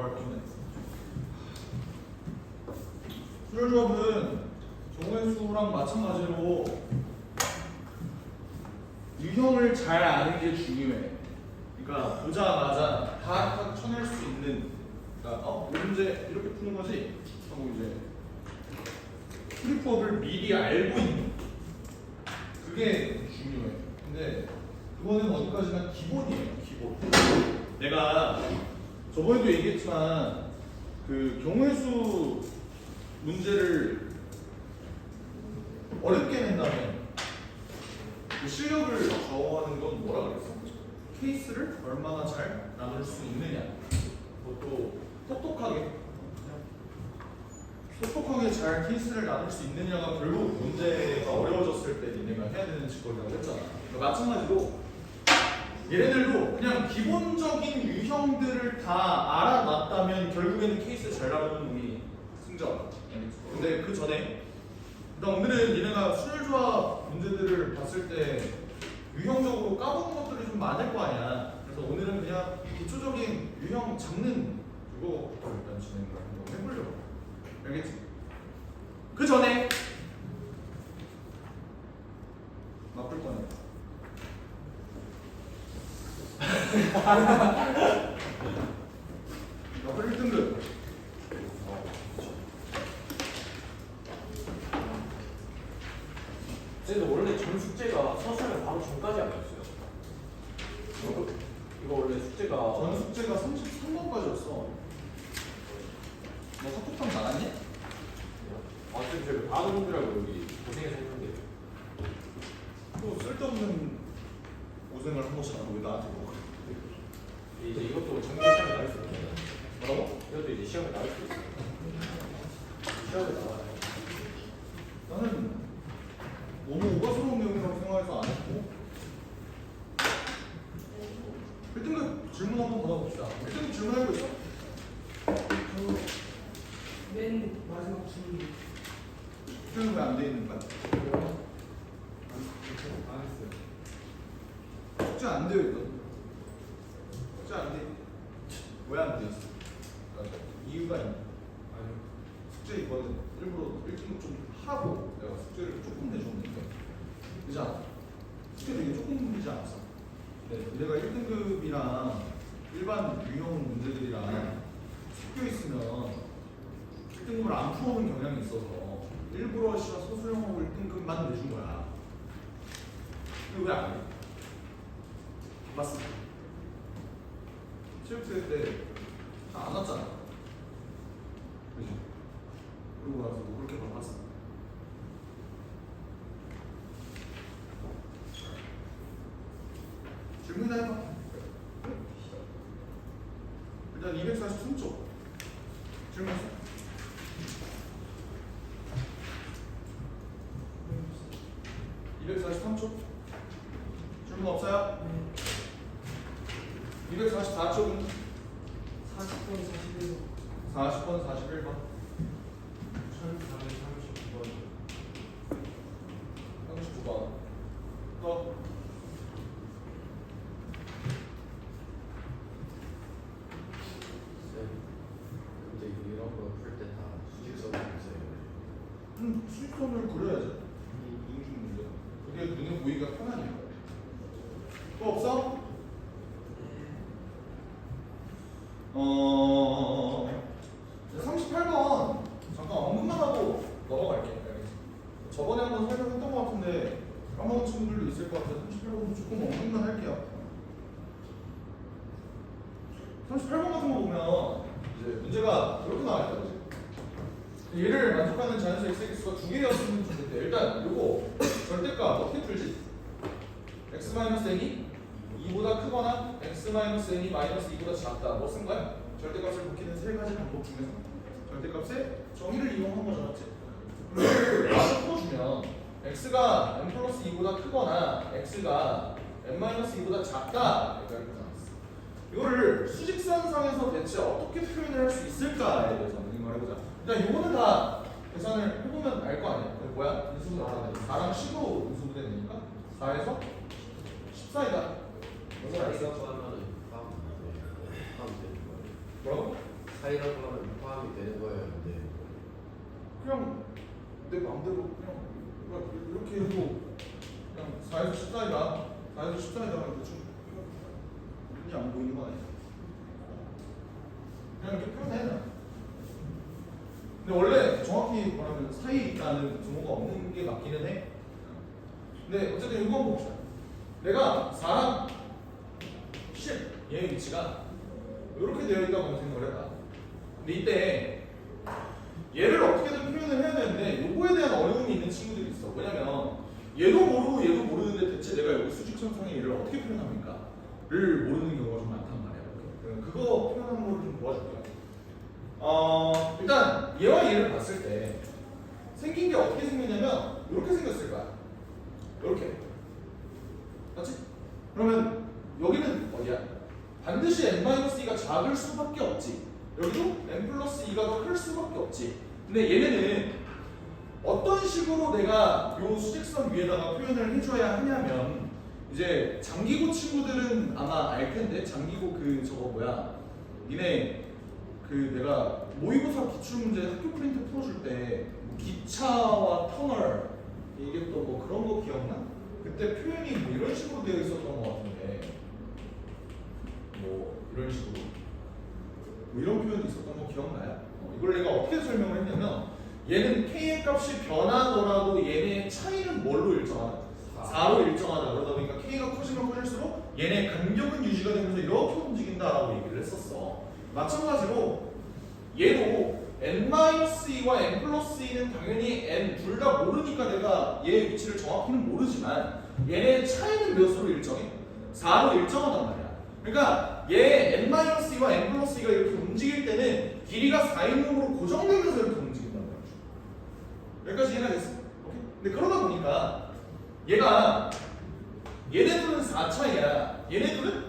넘어갈 건데. 순혈조합은 정원수랑 마찬가지로 유형을 잘 아는 게 중요해. 그러니까 보자마자 다 쳐낼 수 있는. 그러니까 문제 이렇게 푸는 거지. 하고 이제 풀이법을 미리 알고 있는. 그게 중요해. 근데 그거는 어디까지나 기본이에요. 기본. 내가 저번에도 얘기했지만 그 경우의 수 문제를 어렵게 낸다면 그 실력을 저하는 건 뭐라 그랬어? 케이스를 얼마나 잘 나눌 수 있느냐. 그것도 똑똑하게 잘 케이스를 나눌 수 있느냐가 결국 문제가 어려워졌을 때 니네가 해야 되는 직업이라고 했잖아. 그러니까 마찬가지로 얘네들도 그냥 기본적인 유형들을 다 알아놨다면 결국에는 케이스 잘 나누는 놈이 승자. 근데 그 전에 일단 오늘은 니네가 순혈조합 문제들을 봤을 때 유형적으로 까먹은 것들이 좀 많을 거 아니야. 그래서 오늘은 그냥 기초적인 유형 잡는 그거부터 일단 진행을 한번 해보려고. 알겠지? 그 전에 맛볼 거네. 맛볼 1등급. 근데 원래 전 숙제가 서술면 바로 전까지 아니었어요? 이거 원래 숙제가 전 숙제가 33번까지였어. 너 사톡방 나갔니? 지금 제가 다른 분들하고 여기 고생해서 했는데 또 쓸데없는 고생을 한 것이 아니고 왜 나한테 물어봐? 이제 이것도 정규 시험에 나올 수 있어요. 뭐라고? 이것도 이제 시험에 나올 수 있어요. 시험에 나와요. 나는 너무 오바스러운 내용이라고 생각해서 안 했고 1등급 질문 한번 받아봅시다. 1등급 질문하고 있어? 맨 마지막 질문 1등급 왜 안 돼 있는 거야? 안 했어요. 숙제 안 되어 있거든. 숙제 안 돼. 왜 안 돼 있어? 그러니까 이유가 있나? 아니요. 숙제 이거는 일부러 1등급 좀 하고 내가 숙제를 조금 내줬는데 그지 않아? 숙제 되게 조금 되지 않았어? 네. 내가 1등급이랑 일반 유형 문제들이랑 섞여 있으면 1등급을 안 풀어오는 경향이 있어서 일부러 소수형하고 1등급만 내준 거야. 근데 왜 안 해? 맞어? 체육대회 때 안 왔잖아. 그죠? 그러고 나서 뭐 그렇게 바빴어. 질문이나 해봐. 일단 243쪽 질문했어. 네. 243쪽 질문 없어요? 244쪽은 40번, 41번, 40번, 41번 1439번. 39번 또 근데 이런 거 풀 때 다 수직선을 있어요. 수익선을 그려야죠. 인중 문제. 그게 눈에 보이기가 편하니까. 또 없어? 38번 잠깐 언급만 하고 넘어갈게. 저번에 한번 설명했던 것 같은데 까먹은 친구들도 있을 것 같아서 38번도 조금 언급만 할게요. 38번 같은 거 보면 이제 문제가 이렇게 나와있다, 그지? 얘를 만족하는 자연수 xx가 두 개였으면 좋겠대. 일단 요거 절대값 어떻게 풀지? x-n이 2보다 크거나 x-n이 -2보다 작다. 뭐 쓴 거야? 절대값을 곱기는 세 가지 방법 중에서 절대값의 정의를 이용한 거잖아, 맞지? 그래서 풀어주면 x가 n 플러스 2보다 크거나 x가 n-2보다 작다. 이렇게 나왔어. 이거를 수직선상에서 대체 어떻게 표현을 할 수 있을까에 대해서 한번 말해보자. 일단 이거는 다 계산을 해보면 알 거 아니야. 그게 뭐야? 인수분해. 4랑 10으로 인수분해 되니까 4에서 14이다. 이거 알수 하면은 뭐라고? 사이라고 하면 포함이 되는 거예요, 안 되는 거예요? 그냥 내 마음대로 그냥 이렇게 해도 그냥 4에서 14이다 4에서 14이다 대충 눈이 안 보이는 거 아니야? 그냥 이렇게 표현해 그냥. 근데 원래 정확히 말하면 사이에 있다는 부모가 없는 게 맞기는 해. 근데 어쨌든 이거 한번 봅시다. 내가 4랑 10 얘의 위치가 이렇게 되어 있다고 생각을 해봐. 근데 이때 얘를 어떻게든 표현을 해야 되는데 요거에 대한 어려움이 있는 친구들이 있어. 왜냐면 얘도 모르고 얘도 모르는데 대체 내가 여기 수직선상에 얘를 어떻게 표현합니까? 를 모르는 경우가 좀 많단 말이야. 그거 표현하는 거를 좀 도와줄게요. 일단 얘와 얘를 봤을 때 생긴 게 어떻게 생겼냐면 이렇게 생겼을 거야. 이렇게. 맞지? 그러면 여기는 어디야? 반드시 n-2가 작을 수밖에 없지. 여기도 n+2가 더 클 수밖에 없지. 근데 얘네는 어떤 식으로 내가 요 수직선 위에다가 표현을 해줘야 하냐면 이제 장기고 친구들은 아마 알 텐데 장기고 그 저거 뭐야? 니네 그 내가 모의고사 기출문제 학교 프린트 풀어줄 때뭐 기차와 터널 이게 또 뭐 그런 거 기억나? 그때 표현이 뭐 이런 식으로 되어 있었던 것 같은데 뭐 이런 식으로 뭐 이런 표현이 있었던 거 기억나요? 이걸 내가 어떻게 설명을 했냐면 얘는 k의 값이 변하더라도 얘네의 차이는 뭘로 일정하다? 4로 일정하다. 그러다 보니까 k가 커지면 커질수록 얘네 간격은 유지가 되면서 이렇게 움직인다라고 얘기를 했었어. 마찬가지로 얘도 n-2와 n+2는 당연히 n 둘 다 모르니까 내가 얘의 위치를 정확히는 모르지만 얘네 차이는 몇으로 일정해? 4로 일정하단 말이야. 그러니까 얘 n-2와 n+2가 이렇게 움직일 때는 길이가 4인용으로 고정되면서 이렇게 움직인단 말이야. 여기까지 이해가 됐어? 오케이? 근데 그러다 보니까 얘가 얘네들은 4차이야. 얘네들은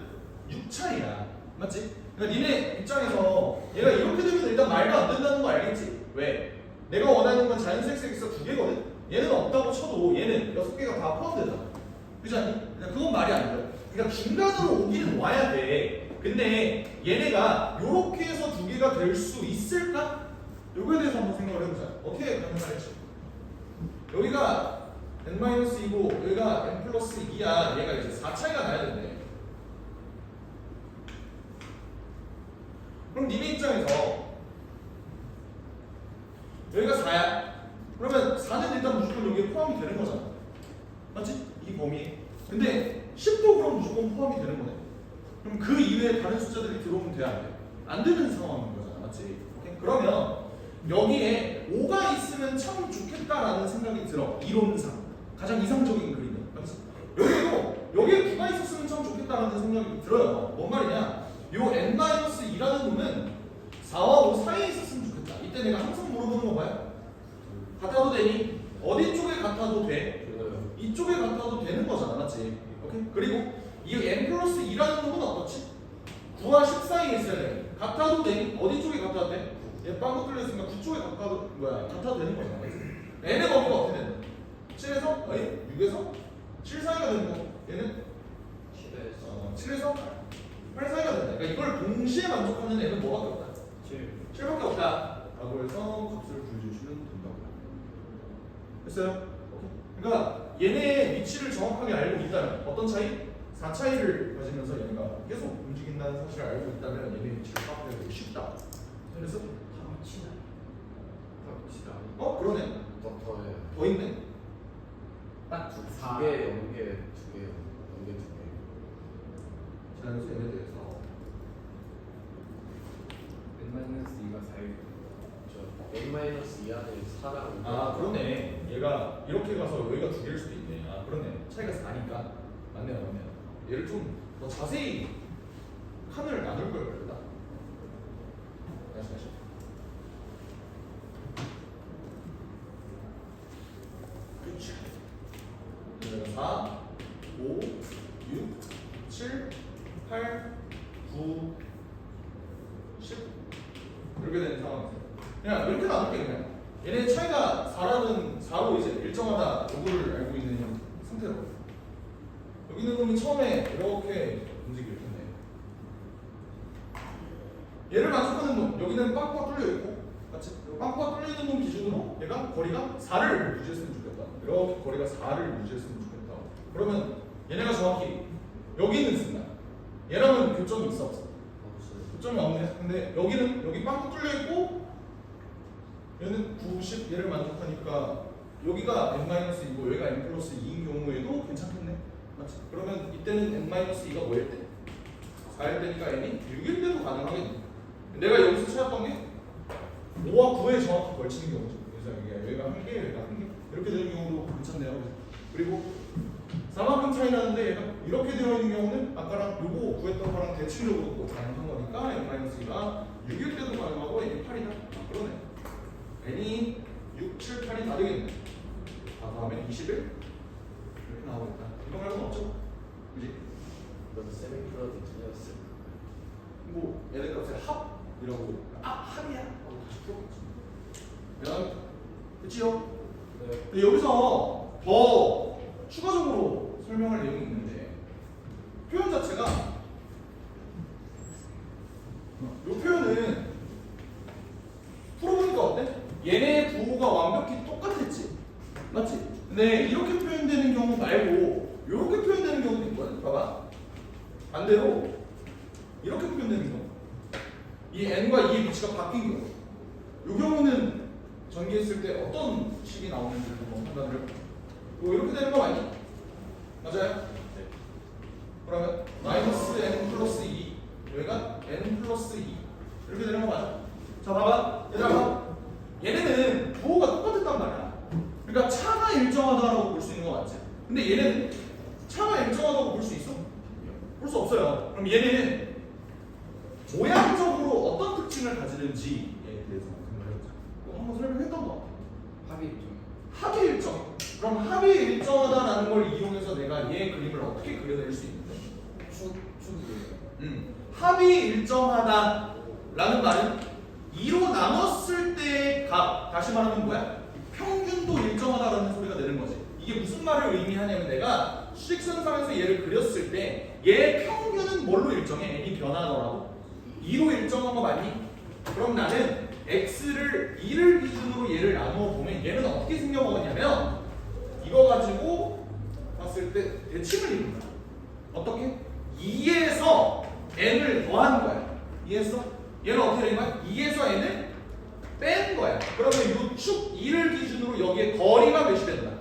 6차이야. 맞지? 그러니까 니네 입장에서 얘가 이렇게 되면 일단 말도 안 된다는 거 알겠지? 왜? 내가 원하는 건 자연수의 엑스가 2개거든? 얘는 없다고 쳐도 얘는 6개가 다 포함되잖아. 그렇지 않니? 그러니까 그건 말이 안 돼. 그러니까 중간으로 오기는 와야 돼. 근데 얘네가 이렇게 해서 2개가 될 수 있을까? 요거에 대해서 한번 생각을 해보자. 어떻게 가능할지. 여기가 n-2고 여기가 n+2야. 얘가 이제 4차이가 나야 된대. 그럼 니네 입장에서 여기가 4야. 그러면 4는 일단 무조건 여기에 포함이 되는 거잖아. 맞지? 이 범위에. 근데 10도 그럼 무조건 포함이 되는 거네. 그럼 그 이외에 다른 숫자들이 들어오면 돼, 안 돼? 안 되는 상황인 거잖아. 맞지? 오케이? 그러면 여기에 5가 있으면 참 좋겠다라는 생각이 들어. 이론상. 가장 이상적인 그림은. 맞지? 여기도 여기에 9가 있었으면 참 좋겠다라는 생각이 들어요. 뭔 말이냐? 요 n-2라는 놈은 4와 5 사이에 있었으면 좋겠다. 이때 내가 항상 물어보는 거 봐요. 같아도 되니? 어디 쪽에 같아도 돼? 이쪽에 같아도 되는 거잖아. 맞지? 오케이? 그리고 이 n+2라는 놈은 어떻지? 9와 10 사이에 있어야 돼. 같아도 되니? 어디 쪽에 같아도 돼? 얘 빵꾸 뚫렸으니까 9 쪽에 같아도 되는 거잖아. n의 범위가 어떻게 되는 거야? 7에서? 6에서? 7 사이가 되는 거. 얘는? 7에서 8 사이가 된다. 그러니까 이걸 동시에 만족하는 애는 뭐밖에 없다? 7밖에 없다. 라고 해서 값을 구해주시면 된다고. 됐어요? 오케이. 그러니까 얘네의 위치를 정확하게 알고 있다면 어떤 차이? 4 차이를 가지면서 얘네가 계속 움직인다는 사실을 알고 있다면 얘네 위치를 파악하기 되게 쉽다. 그래서 그러네. 더 있네. 딱 2개, 0개, 2개, 0개, 2개. 자연수 n에 대해서 n-2가 4일. n-2 안에 4랑 아 그러네. 얘가 이렇게 가서 여기가 2개일 수도 있네. 아 그러네. 차이가 4니까 맞네요. 얘를 좀 더 자세히 칸을 나눌 걸 그랬다. 다시. 그렇지. 4, 5, 6, 7, 8, 9, 10 이렇게 되는 상황이세요. 그냥 이렇게 나눌게 그냥. 얘네 차이가 4로 이제 일정하다 요거를 알고 있는 상태로. 여기 있는 놈이 처음에 이렇게 움직일 텐데 얘를 만족하는 놈, 여기는 빵꾸가 뚫려 있고, 맞지? 빵꾸가 뚫려 있는 놈 기준으로 얘가 거리가 4를 유지했으면 좋겠다. 이렇게 거리가 4를 유지했으면 좋겠다. 그러면 얘네가 정확히 여기는 쓴다. 얘랑은 교점이 있어 없어? 교점이 없네. 근데 여기는 여기 빵꾸 뚫려 있고, 얘는 90 얘를 만족하니까 여기가 n-2고 여기가 n+2인 경우에도 괜찮겠네. 맞지? 그러면 이때는 n-2가 뭐일 때? 4일 때니까 n이 6일 때도 가능하겠네. 내가 여기서 찾았던 게 5와 9에 정확히 걸치는 경우죠. 그래서 여기가 한 개, 여기가 한 개. 이렇게 되는 경우도 괜찮네요. 그리고 4만큼 차이 나는데 얘가 이렇게 되어 있는 경우는 아까랑 요거 구했던 거랑 대칭력으로 또 가능한 거니까 n-2가 6일 때도 가능하고 n이 8이다. 그러네. n이 6, 7, 8이 다 되겠네. 다음에 21 이렇게 나오겠다. 이거 말고는 없죠? 그지? 너도 세미플러도 틀렸을 뭐 얘네 값의 합이라고 합이야? 다시 풀어보겠지. 그치요? 네. 근데 여기서 더 추가적으로 설명할 내용이 있는데 표현 자체가 이 표현은 풀어보니까 어때? 얘네 부호가 완벽히 똑같았지? 맞지? 근데 이렇게 표현되는 경우 말고 이렇게 표현되는 경우도 있거든. 봐봐. 반대로 이렇게 표현되는 경우, 이 n과 2의 위치가 바뀐 경우, 이 경우는 전개했을 때 어떤 식이 나오는지를 한번 판단을 해볼게요. 이렇게 되는 거 맞니? 맞아요? 네. 그러면 마이너스 n+2 여기가 n+2 이렇게 되는 거 맞아? 자 봐봐. 얘들아 봐. 얘네는 부호가 똑같았단 말이야. 그러니까 차가 일정하다라고 볼 수 있는 거 맞지? 근데 얘네는 차가 일정하다고 볼 수 있어? 볼 수 없어요. 그럼 얘네는 모양적으로 어떤 특징을 가지는지에 대해서 생각해보자. 한번 설명했던 거 같아. 합이 좀 합이 일정. 그럼 합이 일정하다라는 걸 이용해서 내가 얘 그림을 어떻게 그려낼 수 있는데? 축이에요. 합이 일정하다라는 말은 2로 나눴을 때의 값, 다시 말하면 뭐야? 평균도 일정하다라는 소리가 되는 거지. 이게 무슨 말을 의미하냐면 내가 수직선상에서 얘를 그렸을 때 얘의 평균은 뭘로 일정해? n이 변하더라도 2로 일정한 거 맞니? 그럼 나는 x를 2를 기준으로 얘를 나누어 보면 얘는 어떻게 생겨먹었냐면 이거 가지고 봤을 때 대칭을 이룬다. 어떻게? 2에서 n을 더한 거야. 이해했어? 얘는 어떻게 된 거야? 2에서 n을 뺀 거야. 그러면 이 축 2를 기준으로 여기에 거리가 몇이 된다?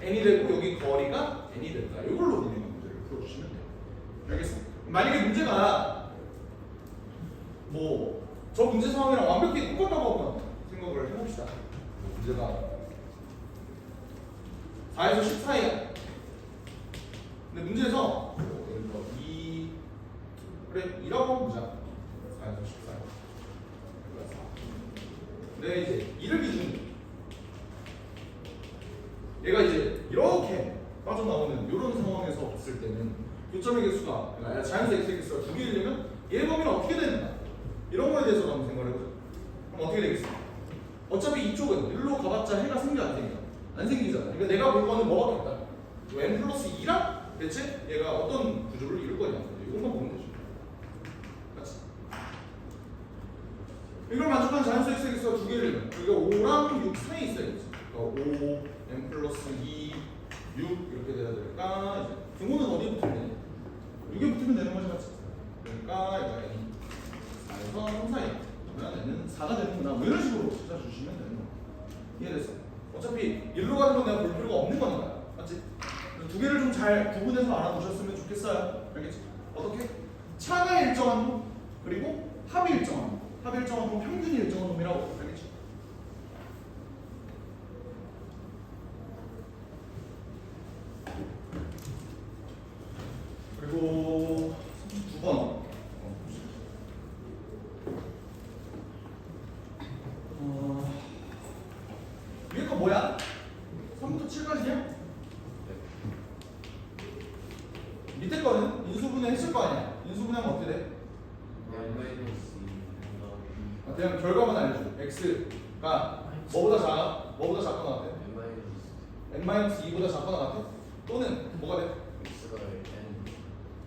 n이 되고 여기 거리가 n이 된다. 이걸로 우리는 문제를 풀어주시면 돼요. 알겠어? 만약에 문제가 뭐 저 문제 상황이랑 완벽히 똑같다고 한번 생각을 해봅시다. 문제가 4에서 10 사이야. 근데 문제에서 예를 들어 2 그래 2라고 한번 보자. 4에서 10 사이. 근데 이제 2를 기준으로 얘가 이제 이렇게 빠져나오는 이런 상황에서 봤을 때는 교점의 개수가 그러니까 자연수 x의 개수가 2개이려면 얘의 범위는 어떻게 되는가? 이런 거에 대해서 한번 생각을 해보자. 그럼 어떻게 되겠어? 어차피 이쪽은 일로 가봤자 해가 생겨 안 생겨? 안 생기잖아. 그러니까 내가 볼 거는 뭐밖에 없다. n+2랑 대체 얘가 어떤 구조를 이룰 거냐. 이것만 보면 되죠. 맞지? 이걸 만족한 자연수 x의 개수가 2개를 여기가 5랑 6 사이에 있어야겠지. 그러니까 5, n+2, 6 이렇게 돼야 될까? 이제 등호는 어디에 붙으면 되냐? 6에 붙으면 되는 거지 맞지? 그러니까 이거 n 4에서 3 사이 그러면 n은 4가 되는구나. 뭐 이런 식으로 찾아주시면 되는 거야. 이해됐어? 어차피 일로 가는 건 내가 볼 필요가 없는 거니까 맞지? 두 개를 좀 잘 구분해서 알아두셨으면 좋겠어요. 알겠지? 어떻게? 차가 일정한 놈 그리고 합이 일정한 놈. 합이 일정한 놈 평균이 일정한 놈이라고. 알겠지? 그리고 32번 위에 거 뭐야? 3부터 7까지냐? 밑에 거는 인수분해 했을 거 아니야? 인수분해하면 어떻게 돼? 그냥 결과만 알려줘. x가 뭐보다 작아? 뭐보다 작거나 같아? n-2보다 작거나 같아? 또는 뭐가 돼? x가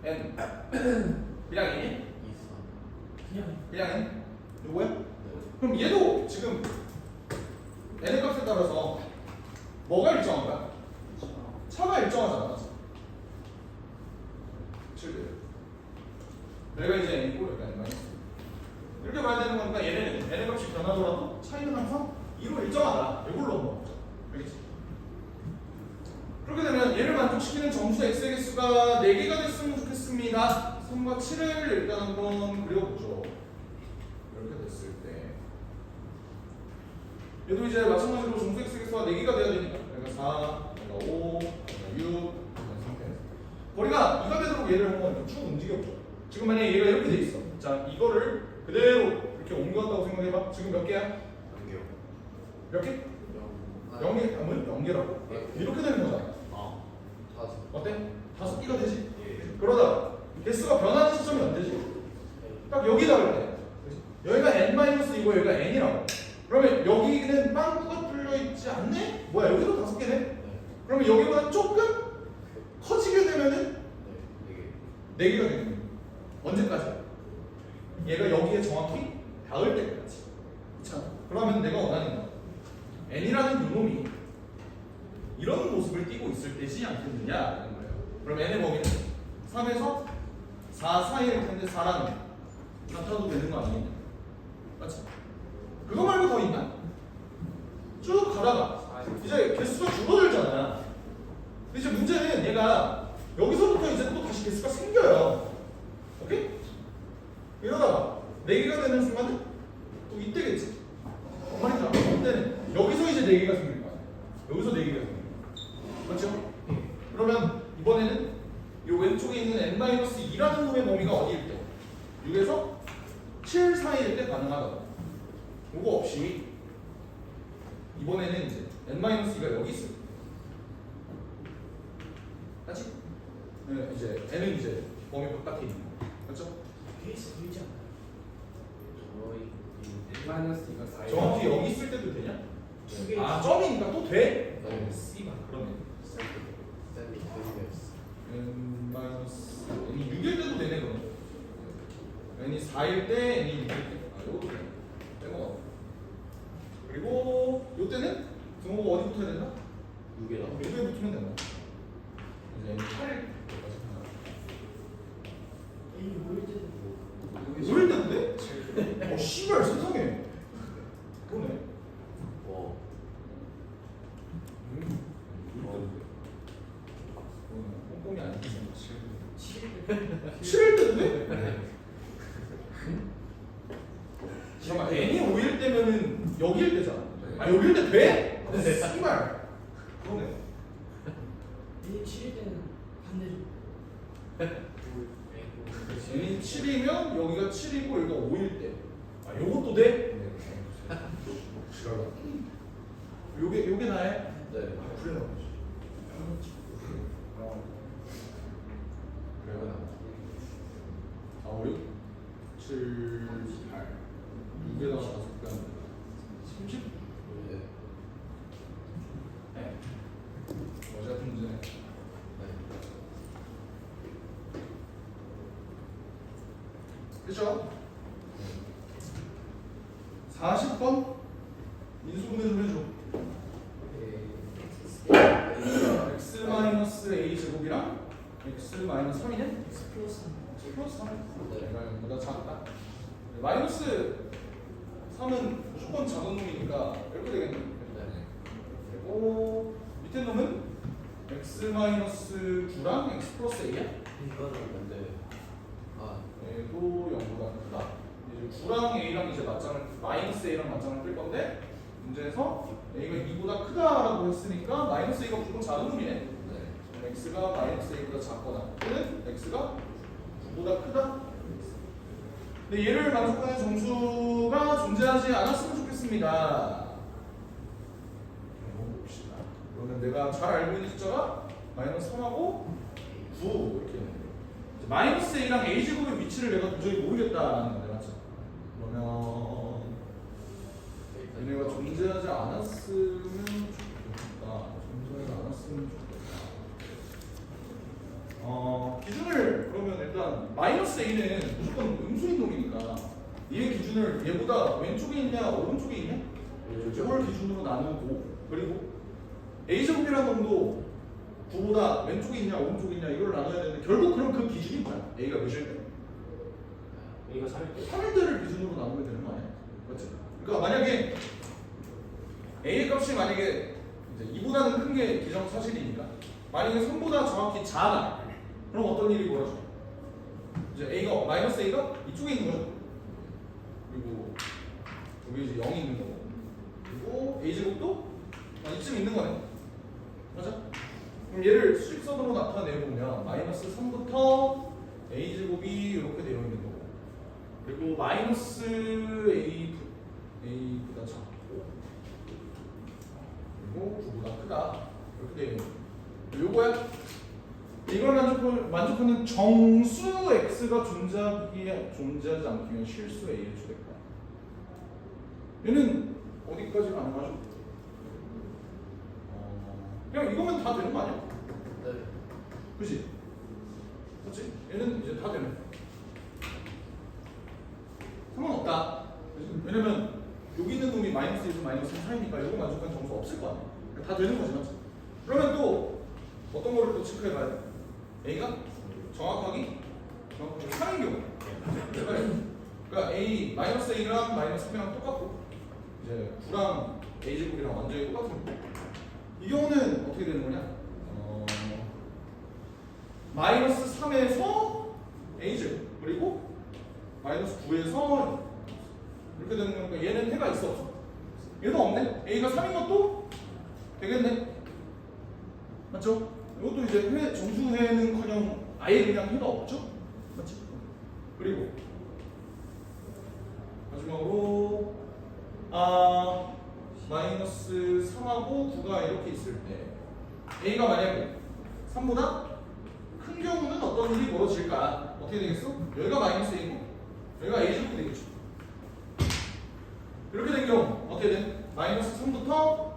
n n 그냥 n이? 그냥 n? 요거야? 네. 그럼 얘도 지금 n의 값에 따라서 뭐가 일정한 거야? 차가 일정하잖아, 맞지? 7대. 여기가 이제 n이고 여기가 n 마이너스. 이렇게 봐야 되는 거니까 얘는 n의 값이 변하더라도 차이는 항상 2로 일정하다. 이걸로 넘어가죠. 알겠지? 그렇게 되면 얘를 만족시키는 정수 x의 개수가 4개가 됐으면 좋겠습니다. 3과 7을 일단 한번 그려보죠. 이렇게 됐을 때 얘도 이제 마찬가지로 정수 x의 개수가 4개가 돼야 되니까 여기가 4, 여기가 5, 여기가 6 이런 상태에서 거리가 2가 되도록 얘를 한번 이렇게 쭉 움직여보죠. 지금 만약에 얘가 이렇게 돼 있어. 자, 이거를 그대로 이렇게 옮겨왔다고 생각해봐. 지금 몇 개야? 안개요. 몇 개? 아, 0개? 아무 0개라고? 이렇게 되는 거잖아. 아, 다섯. 어때? 5개가 되지? 예. 그러다 개수가 변하는 시점이 언제지? 딱 여기 나올 때. 여기가 n-2고 여기가 n이라고. 그러면 여기는 빵꾸가 뚫려 있지 않네? 뭐야, 여기도 5개네? 네. 그러면 여기보다 조금 커지게 되면은 네. 4개가 되는 거야. 언제까지? 얘가 여기에 정확히 닿을 때까지. 그렇잖아. 그러면 내가 원하는 건 n이라는 이놈이 이런 모습을 띠고 있을 때지 않겠느냐라는 거예요. 그럼 n의 범위는 3에서 4 사이일 텐데 4라는 나타나도 되는 거 아니겠냐? 맞지? 그거 말고 더 있나? 쭉 가다가 이제 개수가 줄어들잖아. 근데 이제 문제는 얘가 여기서부터 이제 또 다시 개수가 생겨요. 오케이? 이러다가 4개가 되는 순간은 또 이때겠지. 말이죠. 이때는 여기서 이제 4개가 생길 거야. 여기서 4개가 생길 거야. 그렇죠? 그러면 이번에는 이 왼쪽에 있는 n-2라는 놈의 범위가 어디일 때? 6에서 7 사이일 때 가능하다. 요거 없이 이번에는 이제 n-2가 여기 있어요. 맞지? 네, 이제 n은 이제 범위 바깥에 있는 거. 그렇죠? 케이스 보이지 않나요? 저희 마이너스 2가 4. 정확히 여기 있을 때도 되냐? 두 개. 아, 점이니까 또 돼? 네. C가 그러네. 샌디 KBS. n이 6일 때도 되네 그럼. n이 4일 때, n이 6일 때. 아, 요것도 되네. 빼먹어. 그리고 요 때는 등호가 어디 붙어야 된다? 6개다. 6에 붙으면 된다. 이제 n이 8일 때까지 간다. 이 모일 때도 5일 때도 돼? 씨발 세상에. 그러네. 와. 꼼꼼히 안 해주네. 7일 7일 때도 돼? 네. 잠깐만, n이 5일 때면은 여기일 때잖아. 아, 여기일 때 돼? 네. 씨발. 그러네. 이 7일 때는 반대로 n이 7이면 여기가 7이고 여기가 5일 때. 아, 요것도 돼? 지랄다. 요게 나야? 네. 아, 그래 나. 그래요. 4, 5, 6, 7, 8. 6에다가 5개 하면 30? 네. 네. 어제 같은 문제네. 네. 그죠? 40번 인수분해 좀 해줘. x-a 제곱이랑 x-3이네? X 플러스 3 플러스 3. 내가 보다 작다. 마이너스 3은 무조건 작은 놈이니까 이렇게 되겠네. 네. 그리고 밑에 놈은 x-9랑 x 플러스 a야? 이거는 근데 아 얘도 0보다 크다. 이제 9랑 a랑 이제 맞짱을 마이너스 a랑 맞짱을 뜰 건데 문제에서 a가 2보다 크다라고 했으니까 마이너스 a가 무조건 작은 놈이네. 네. x가 마이너스 a보다 작거나 또는 x가 9보다 크다. 근데 얘를 만족하는 정수가 존재하지 않았으면 좋겠습니다. 한번 봅시다. 그러면 내가 잘 알고 있는 숫자가 마이너스 3하고 9 이렇게 있는데 마이너스 a랑 a 제곱의 위치를 내가 도저히 모르겠다라는 건데 맞죠? 그러면 얘네가 존재하지 않았으면 좋겠다. 존재하지 않았으면 좋겠다. 기준을 그러면 일단 마이너스 a는 무조건 음수인 놈이니까 얘의 기준 기준을 얘보다 왼쪽에 있냐 오른쪽에 있냐 이걸 기준으로 나누고 그리고 a제곱이라는 놈도 9보다 왼쪽에 있냐 오른쪽에 있냐 이걸 나눠야 되는데 결국 그럼 그 기준이 뭐야? a가 몇일 때? A가 3일 3일 때를 기준으로 나누면 되는 거 아니야? 맞지? 그러니까 만약에 a의 값이 만약에 이제 2보다는 큰 게 기정사실이니까 만약에 3보다 정확히 작아 그럼 어떤 일이 벌어져? 이제 a가 마이너스 a가 이쪽에 있는 거죠. 그리고 여기 이제 0이 있는 거고 그리고 a제곱도 이쯤 있는 거네. 맞아? 그럼 얘를 수직선으로 나타내보면 마이너스 3부터 a제곱이 이렇게 되어 있는 거고 그리고 마이너스 a보다 작고 그리고 9보다 크다 이렇게 되어 있는 거고 요거야. 이걸 만족하는 정수 x가 존재하지 않기면 실수 a의 최대값. 얘는 어디까지 가능하죠? 그냥 이거면 다 되는 거 아니야? 네. 그치? 그치? 얘는 이제 다 되는 거야. 상관없다. 왜냐면 여기 있는 놈이 마이너스 1에서 마이너스 4이니까 이거 만족하는 정수 없을 거 아니야. 다 되는 거지, 맞지? 그러면 또 어떤 거를 또 체크해 봐야 돼? a가 정확하게 3인 경우. 그러니까 a 마이너스 a랑 마이너스 3이랑 똑같고 이제 9랑 a제곱이랑 완전히 똑같은 거. 이 경우는 어떻게 되는 거냐? 마이너스 3에서 a제곱 그리고 마이너스 9에서 이렇게 되는 거니까 얘는 해가 있어 없어? 얘도 없네? a가 3인 것도 되겠네? 맞죠? 이것도 이제 정수해는커녕 아예 그냥 해가 없죠? 맞지? 그리고 마지막으로 마이너스 3하고 9가 이렇게 있을 때 a가 만약에 3보다 큰 경우는 어떤 일이 벌어질까? 어떻게 되겠어? 여기가 마이너스 a고 여기가 a제곱이 되겠죠. 이렇게 된 경우 어떻게 돼? 마이너스 3부터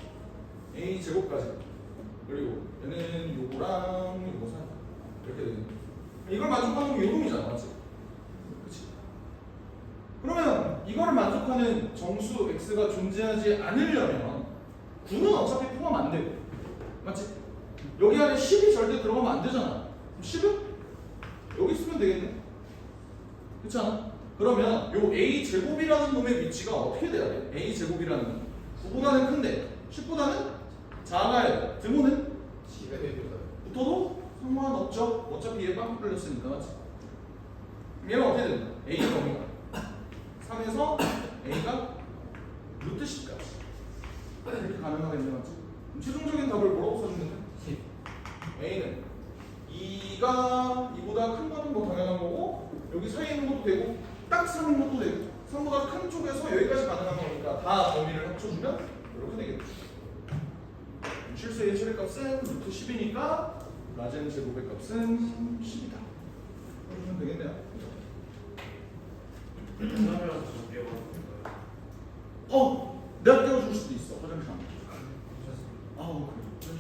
a제곱까지 그리고 얘는 요거랑 요거 사 이렇게 되는 거야. 이걸 만족하는 게 요놈이잖아, 맞지? 그치? 그러면 이걸 만족하는 정수 x가 존재하지 않으려면 9는 어차피 포함 안 되고 맞지? 여기 안에 10이 절대 들어가면 안 되잖아. 10은 여기 쓰면 되겠네. 그렇지 않아? 그러면 요 a제곱이라는 놈의 위치가 어떻게 돼야 돼? a제곱이라는 놈 9보다는 큰데 10보다는 작아야 돼. 드모는 10에 붙어도 상관없죠. 어차피 얘 빵꾸 뚫렸으니까 맞지? 얘는 어떻게 된다? a 범위가 3에서 a가 루트 10까지 이렇게 가능하겠네 맞지? 그럼 최종적인 답을 뭐라고 써주면 돼? a는 2가 2보다 큰 거는 뭐 당연한 거고 여기 사이에 있는 것도 되고 딱 3인 것도 되고 3보다 큰 쪽에서 여기까지 가능한 거니까 다 범위를 합쳐주면 이렇게 되겠죠. 실수의 최대값은 루트 10이니까 라젠 제곱의 값은 10이다. 그러면 되겠네요. 그러면 좀 깨워. 내가 깨워줄 수도 있어. 화장실 안 가고. 그래.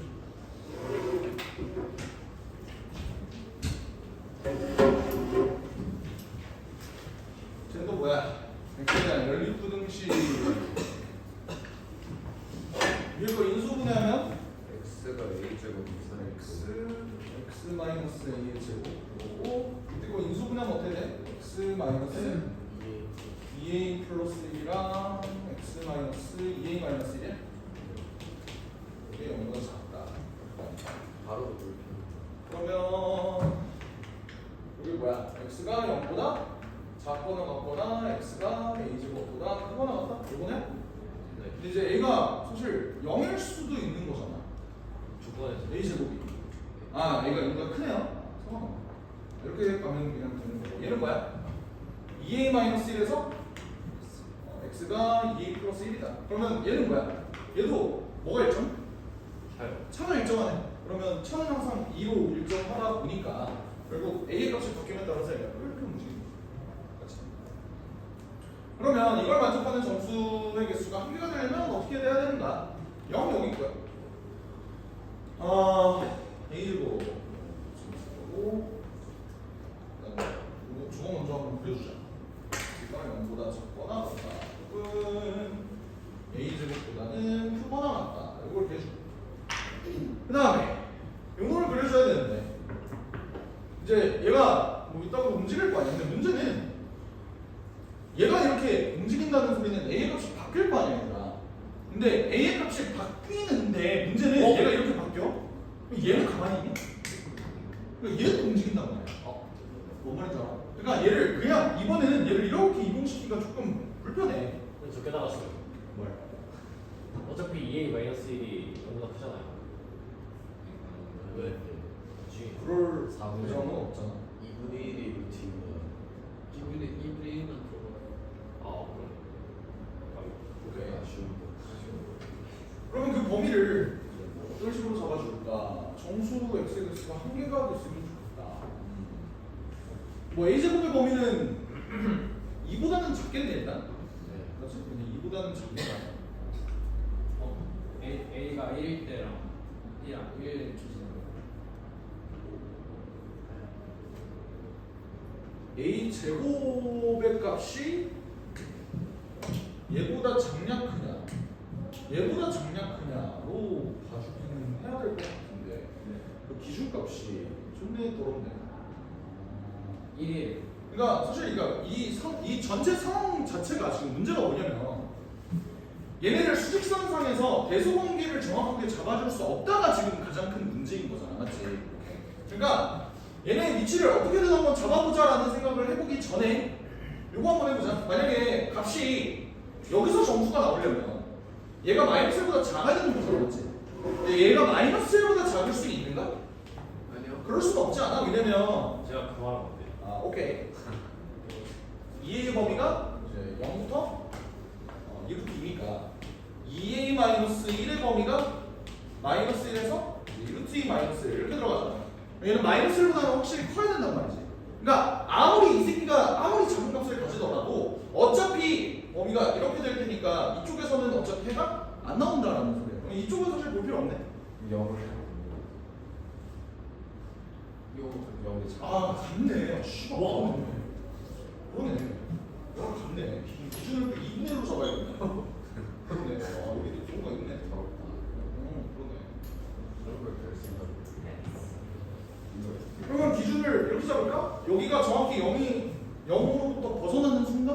쟤는 또 뭐야? 엑스에 대한 연립부등식. 이거 인수분해하면 x가 a제곱 이상 x 마이너스 a의 제곱이고 그리고 인수분해하면 어떻게 돼? x 마이너스 2a 플러스 1이랑 x 마이너스 2a 마이너스 1이야? 이게 0보다 작다. 바로 그렇게 그러면 여기 뭐야? x가 0보다 작거나 같거나 x가 a 제곱보다 크거나 같다? 이거네? 근데 이제 a가 사실 0일 수도 있는 거잖아. 주번에서 a 제곱이 a가 0보다 크네요. 상관없네. 이렇게 가면 그냥 되는 거고 얘는 뭐야? 2a-1에서 x가 2a 플러스 1이다. 그러면 얘는 뭐야? 얘도 뭐가 일정? 차는 일정하네. 그러면 차는 항상 2로 일정하다 보니까 결국 a의 값이 바뀌면 따라서 얘가 이렇게 움직이는 거지. 맞지? 그러면 이걸 만족하는 정수의 개수가 한 개가 되려면 어떻게 돼야 되는가? 0 여기 있고요. a제곱 정수고 그다음에 이거 주어 먼저 한번 그려주자. x가 0보다 작거나 같다. a제곱보다는 크거나 같다. 이걸 이렇게 해주고 그 다음에 요거를 그려줘야 되는데 이제 얘가 뭐 이따가 움직일 거 아니야. 근데 문제는 얘가 이렇게 움직인다는 소리는 a의 값이 바뀔 거 아니야 얘들아. 근데 a의 값이 바뀌는데 문제는 얘가 이렇게 바뀌어? 그럼 얘는 가만히 있니? 그러니까 얘도 움직인단 말이야. 뭔 말인지 알아? 그러니까 얘를 그냥 이번에는 얘를 이렇게 이동시키기가 조금 불편해. 근데 저 깨달았어요. 뭘? 어차피 2a-1이 0보다 크잖아요. 왜? 그치. 그럴 4분의 부정은 없잖아. 2분의 1이 루트이고요. 2분의 1만 들어가요. 아, 그럼. 오케이. 아쉬운 거. 그러면 그 범위를 어떤 식으로 잡아줄까? 정수 x가 한 개가 됐으면 좋겠다. 뭐 a제곱의 범위는 2보다는 작겠네 일단. 네. 그렇지? 근데 2보다는 작겠다. A가 1일 때랑 1 조지는 거. a 제곱의 값이 얘보다 작냐 크냐? 얘보다 작냐 크냐로 봐주기는 해야 될 것 같은데 그 기준값이 존내 더럽네. 1일. 그러니까 사실 이 전체 상황 자체가 지금 문제가 뭐냐면 얘네를 수직선상에서 대소관계를 정확하게 잡아줄 수 없다가 지금 가장 큰 문제인 거잖아, 맞지? 그러니까 얘네 위치를 어떻게든 한번 잡아보자라는 생각을 해보기 전에 이거 한번 해보자. 만약에 값이 여기서 점수가 나오려면 얘가 마이너스 1보다 작아야 되는 거잖아, 맞지? 근데 얘가 마이너스 1보다 작을 수 있는가? 아니요. 그럴 수는 없지 않아? 왜냐면 제가 그 말한 건데. 아, 오케이. 2A의 범위가 이제 0부터 2부터 2니까 2A-1의 범위가 마이너스 1에서 루트 2 마이너스 1 이렇게 들어가잖아. 얘는 마이너스 1보다는 확실히 커야 된단 말이지. 그러니까 아무리 이 새끼가 아무리 작은 값을 가지더라도 어차피 범위가 이렇게 될 테니까 이쪽에서는 어차피 해가 안 나온다라는 소리야. 그럼 이쪽은 사실 볼 필요 없네. 0을 0이 작. 아, 같네. 씨발. 와. 그러네. 너랑 같네. 기준을 또 2분의 1로 잡아야겠네. 그러네. 아, 여기도 좋은 거 있네. 그러네. 그런 걸 결승하고. 그러면 기준을 이렇게 잡을까? 여기가 정확히 0으로부터 벗어나는 순간?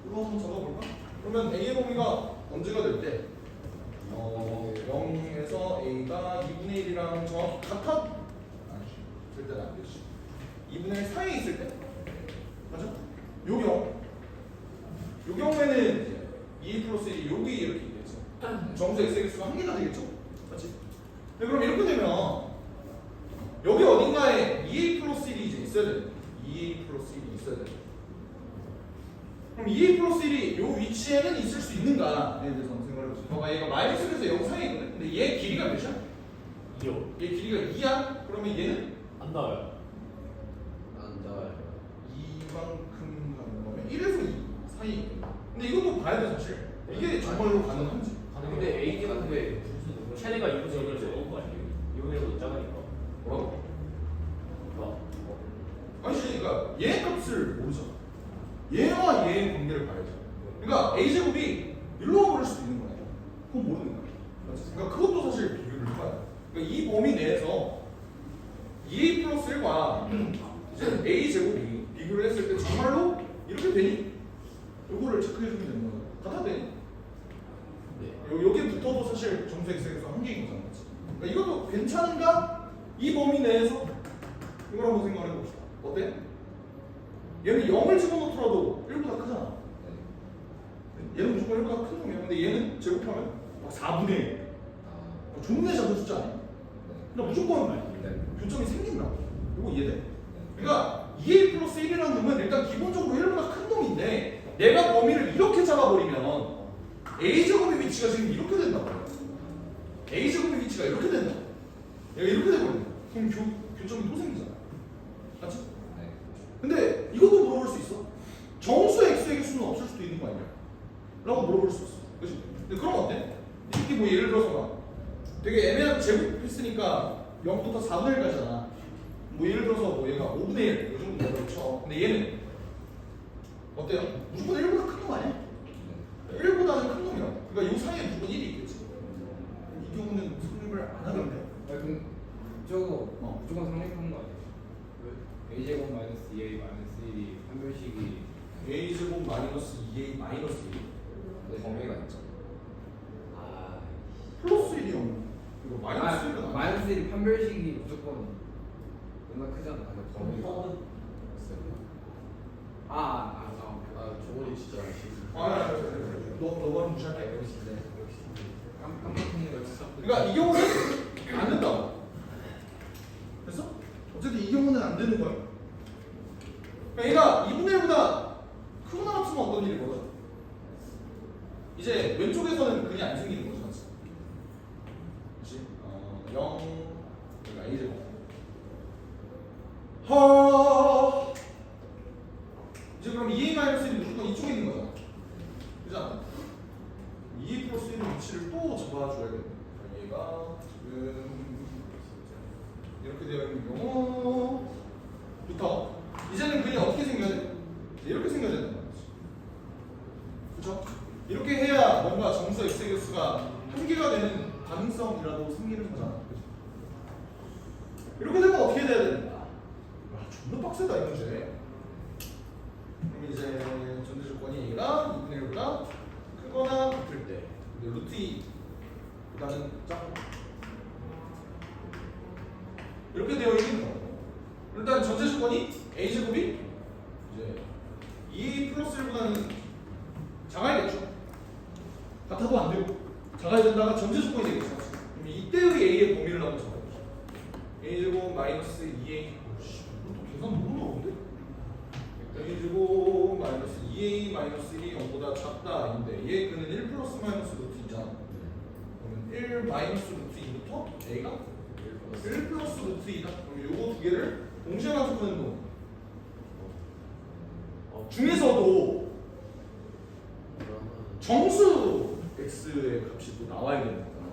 이거 한번 잡아볼까? 그러면 A의 범위가 언제가 될 때? 0에서 A가 2분의 1이랑 정확히 같아? 아니지. 절대는 안 되지. 2분의 1 사이에 있을 때? 맞아? 요 경우에는 2A 플러스 1이 여기 이렇게 있겠죠. 정수 x의 한 개가 되겠죠? 맞지? 네, 그럼 이렇게 되면 여기 어딘가에 2A 플러스 1이 이제 있어야 돼. 2A 플러스 1이 있어야 돼. 그럼 2A 플러스 1이 요 위치에는 있을 수 있는가에 대해서 한번 생각을 해보세요. 봐봐, 얘가 마이너스에서 0 사이에 있거든. 근데 얘 길이가 몇이야? 2요. 얘 길이가 2야? 그러면 얘는 안 나와요. 안 닿아요. 이만큼 가는 거면 1에서 2 사이. 근데 이것도 봐야 돼 사실. 이게 정말로 가능한지. 근데 A 제곱에 최대가 2분의 1을 적은 거 아니에요? 2분의 1보다 작으니까. 뭐라고? 뭐? 아니지, 그러니까 얘 값을 모르잖아. 얘와 얘의 관계를 봐야죠. 그러니까 a 제곱이 일로 와버릴 수도 있는 거네. 그건 모르는 거야. 맞지? 그러니까 그것도 사실 비교를 해봐야 돼. 그러니까 이 범위 내에서 2a 플러스 1과 이제 a 제곱이 비교를 했을 때 정말로 이렇게 되니? 요거를 체크해주면 되는 거죠. 같아 되니? 네. 여기 붙어도 사실 점수 x에서 한 개인 거잖아. 맞지? 그러니까 이것도 괜찮은가? 이 범위 내에서 이걸 한번 생각해 봅시다. 어때? 얘는 0을 집어넣더라도 1보다 크잖아. 얘는 무조건 1보다 큰 놈이야. 근데 얘는 제곱하면 막 4분의 1. 존내 작은 숫자 아니야? 그러니까 무조건 교점이 생긴다고. 이거 이해돼? 그러니까 2a 플러스 1이라는 놈은 일단 기본적으로 1보다 큰 놈인데 내가 범위를 이렇게 잡아버리면 a제곱의 위치가 지금 이렇게 된다고. a제곱의 위치가 이렇게 된다. 얘가 이렇게 돼버린다. 그럼 교점이 또 생기잖아. 맞지? 네. 근데 이것도 물어볼 수 있어. 정수 x의 개수는 없을 수도 있는 거 아니야? 라고 물어볼 수 있어. 그치? 근데 그럼 어때? 이게 뭐 예를 들어서 막 되게 애매한 제곱했으니까 0부터 4분의 1 가잖아. 뭐 예를 들어서 뭐 얘가 5분의 1, 이 정도 된다고 쳐. 근데 얘는 어때요? 무조건 1보다 큰 놈 아니야? 1보다는 큰 놈이야. 그러니까 이 사이에 일이 있겠지. 이 경우는 성립을 안 하던데. 그럼 저거 어. 무조건 성립하는 거 아니에요? a제곱 마이너스 2a 마이너스 1이 판별식이 a 제곱 마이너스 2a 마이너스 1 범위가 있죠. 아, 플러스 1이 없는. 이거 마이너스 1은 아니야. 마이너스 1이 판별식이 무조건 얼마 크잖아. 범위가 있어요. 조건이 진짜 너가 무시할게. 깜빡했는 거 진짜. 그러니까 이 경우는 안 된다고. 됐어? 어쨌든 이 경우는 안 되는 거야. 그러니까 얘가 2분의 1보다 크거나 같으면 어떤 일이 벌어져? 이제 왼쪽에서는 근이 안 생기는 거죠, 맞지? 그렇지? 0, 그러니까 a 제곱. 이제 그럼 2a-1이 무조건 이쪽에 있는 거잖아. 그잖아. 2a 플러스 1의 위치를 또 잡아줘야겠네. 얘가 지금 이렇게 되어 있는 경우부터 이제는 그냥 어떻게 생겨야 돼? 이렇게 생겨야 된단 말이지. 그쵸? 이렇게 해야 뭔가 정수 x의 개수가 한 개가 되는 가능성이라도 생기는 거잖아. 그쵸? 이렇게 되면 어떻게 돼야 되는가? 와, 존나 빡세다 이 문제. 그럼 이제 전제 조건이 얘가 2분의 1보다 크거나 같을 때 루트 2보다는 작고 이렇게 되어 있는 거고, 일단 전제 조건이 a제곱이 이제 2a 플러스 1보다는 작아야겠죠. 같아도 안 되고 작아야 된다가 전제 조건이 되겠죠. 그럼 이때의 a의 범위를 한번 잡아보죠. a제곱 마이너스 2a 이것도 계산 너무 어려운데? a제곱 마이너스 2a 마이너스 1이 0보다 작다 인데 얘 그는 1 플러스 마이너스 루트 2잖아. 그러면 1 마이너스 루트 2부터 a가 1 플러스 루트 2다. 그럼 요거 두 개를 동시에 가지고는 뭐 중에서도 정수 x의 값이 또 나와야 되는 거잖아.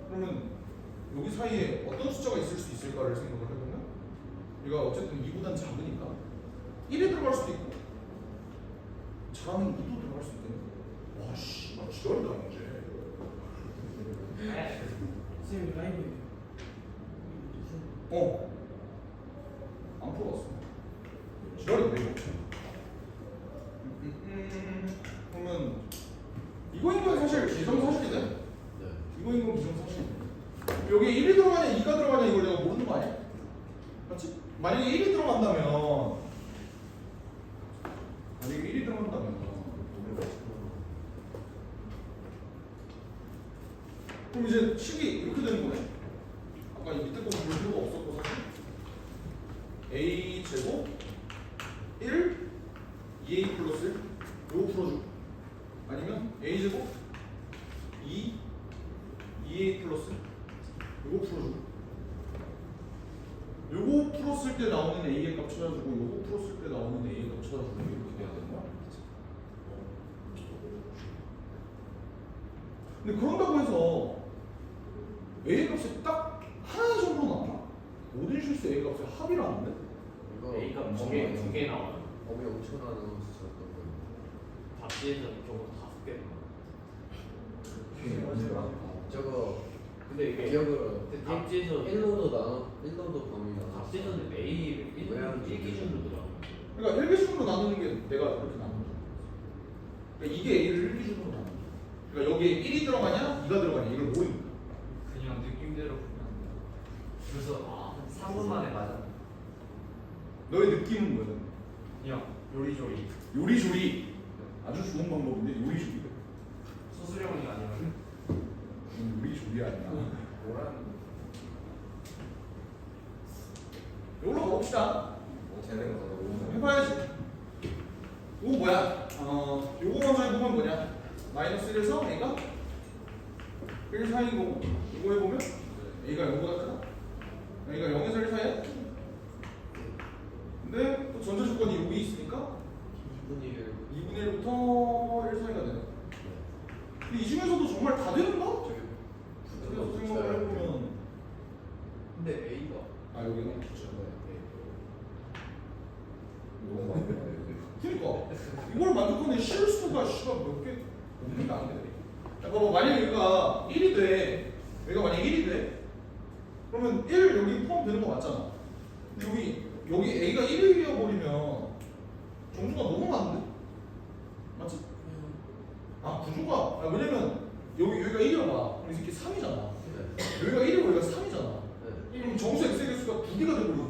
그러면 여기 사이에 어떤 숫자가 있을 수 있을까를 생각을 해보면 우리가 어쨌든 2보단 작으니까 1이 들어갈 수도 있고 작으면 2도 들어갈 수도 있겠네. 와 씨발 지랄이다 문제. 선생님 라이브 안 풀어봤어. 지랄인데 이거. 그러면 이거인 건 사실 기정사실이네. 네. 이거인 건 기정사실이네. 여기에 1이 들어가냐 2가 들어가냐 이걸 내가 모르는 거 아니야? 맞지? 만약에 1이 들어간다면 그럼 이제 식이 이렇게 되는 거네. 아까 이 밑에 거 볼 필요가 없었고 사실 a 제곱 1 2a 플러스 1 요거 풀어주고 아니면 a 제곱 2 2a 플러스 요거 풀어주고 요거 풀었을 때 나오는 a의 값 찾아주고 요거 풀었을 때 나오는 a의 값 찾아주고 이렇게 돼야 되는 거야. 근데 그런다고 해서 a 값이 딱 하나 정도 나와? 모든 실수 a 값의 합이라는데? 이거 A가 두개 나와요. 범위 엄청나는 숫자였던 거예요. 답지에서 경우 5개 나와요. 저거 근데 이게 기억으로 답지에서 1로도 범위가 답지에서는 A 1 기준으로 들어가요. 그러니까 1 기준으로 나누는 게 내가 그렇게 나눈 거야. 그러니까 이게 a를 1 기준으로 나눈 거야. 그러니까 여기에 1이 들어가냐 2가 들어가냐 이걸 모르는 거야. 그냥 느낌대로 보면 그래서 3분 만에 맞아. 너의 느낌은 뭐야? 그냥 요리조리 요리조리 아주 좋은 방법인데 요리조리 소수령이 아니라 요리조리 아니야. 뭐라는 이걸로 가봅시다. 해봐야지. 이거 뭐야? 요거 먼저 해보면 뭐냐? 마이너스 1에서 a가 1 사이고 이거 해보면 a가 0보다 크다. a가 0에서 1 사이야? 근데 또 전제 조건이 여기 있으니까 2분의 1부터 1 사이가 되네. 근데 이 중에서도 정말 다 되는 거? 그래서 생각을 해보면 근데 A가 여기는 그쵸. 그러니까 이걸 만족하는 실수가 씨가 몇 개 없는 게 아닌데. 잠깐만, 만약에 여기가 1이 돼. 여기가 만약에 1이 돼? 그러면 1 여기 포함되는 거 맞잖아. 근데 여기 A가 1이어 버리면 정수가 너무 많은데? 맞지? 아, 구조가. 왜냐면 여기가 1이어봐. 그럼 이렇게 3이잖아. 여기가 1이고 여기가 3이잖아. 그럼 정수 X의 개수가 2개가 돼버리고.